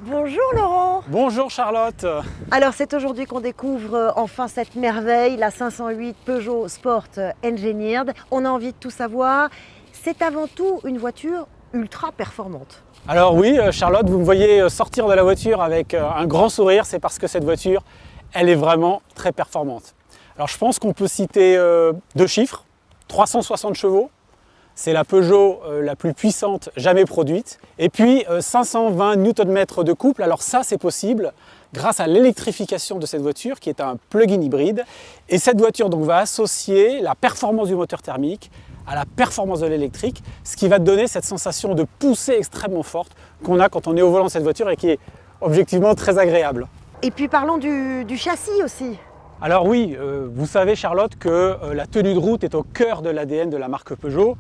Bonjour Laurent. Bonjour Charlotte. Alors c'est aujourd'hui qu'on découvre enfin cette merveille, la 508 Peugeot Sport Engineered. On a envie de tout savoir. C'est avant tout une voiture ultra performante. Alors oui Charlotte, vous me voyez sortir de la voiture avec un grand sourire, c'est parce que cette voiture, elle est vraiment très performante. Alors je pense qu'on peut citer deux chiffres, 360 chevaux. C'est la Peugeot la plus puissante jamais produite. Et puis 520 Nm de couple. Alors ça, c'est possible grâce à l'électrification de cette voiture qui est un plug-in hybride. Et cette voiture donc, va associer la performance du moteur thermique à la performance de l'électrique, ce qui va donner cette sensation de poussée extrêmement forte qu'on a quand on est au volant de cette voiture et qui est objectivement très agréable. Et puis parlons du châssis aussi. Alors oui, vous savez Charlotte que la tenue de route est au cœur de l'ADN de la marque Peugeot.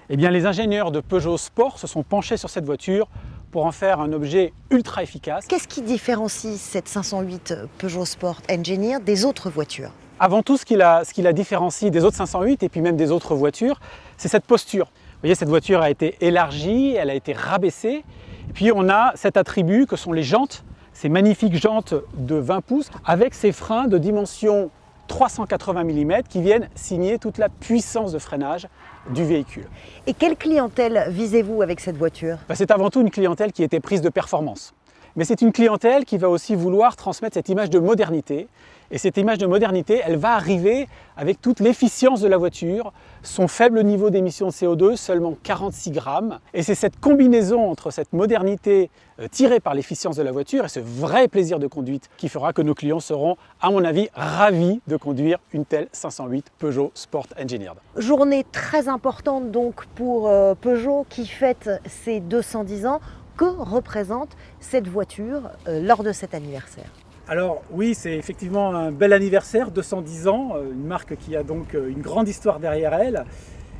Eh bien, les ingénieurs de Peugeot Sport se sont penchés sur cette voiture pour en faire un objet ultra efficace. Qu'est-ce qui différencie cette 508 Peugeot Sport Engineered des autres voitures? Avant tout, ce qui la différencie des autres 508 et puis même des autres voitures, c'est cette posture. Vous voyez, cette voiture a été élargie, elle a été rabaissée. Et puis on a cet attribut que sont les jantes, ces magnifiques jantes de 20 pouces avec ces freins de dimension 380 mm qui viennent signer toute la puissance de freinage du véhicule. Et quelle clientèle visez-vous avec cette voiture? C'est avant tout une clientèle qui était prise de performance. Mais c'est une clientèle qui va aussi vouloir transmettre cette image de modernité. Et cette image de modernité, elle va arriver avec toute l'efficience de la voiture, son faible niveau d'émission de CO2, seulement 46 grammes. Et c'est cette combinaison entre cette modernité tirée par l'efficience de la voiture et ce vrai plaisir de conduite qui fera que nos clients seront, à mon avis, ravis de conduire une telle 508 Peugeot Sport Engineered. Journée très importante donc pour Peugeot qui fête ses 210 ans. Que représente cette voiture lors de cet anniversaire? Alors oui, c'est effectivement un bel anniversaire, 210 ans, une marque qui a donc une grande histoire derrière elle.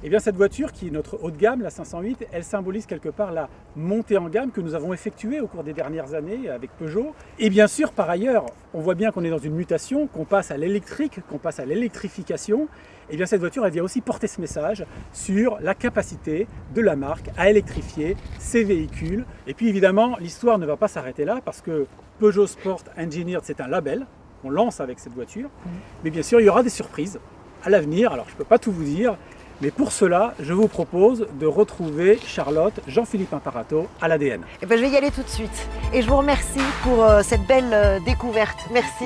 Et bien cette voiture qui est notre haut de gamme, la 508, elle symbolise quelque part la montée en gamme que nous avons effectuée au cours des dernières années avec Peugeot. Et bien sûr, par ailleurs, on voit bien qu'on est dans une mutation, qu'on passe à l'électrique, qu'on passe à l'électrification. Et bien cette voiture, elle vient aussi porter ce message sur la capacité de la marque à électrifier ses véhicules. Et puis évidemment, l'histoire ne va pas s'arrêter là parce que Peugeot Sport Engineered, c'est un label qu'on lance avec cette voiture. Mais bien sûr, il y aura des surprises à l'avenir. Alors je ne peux pas tout vous dire. Mais pour cela, je vous propose de retrouver Charlotte, Jean-Philippe Imparato à l'ADN. Je vais y aller tout de suite. Et je vous remercie pour cette belle découverte. Merci.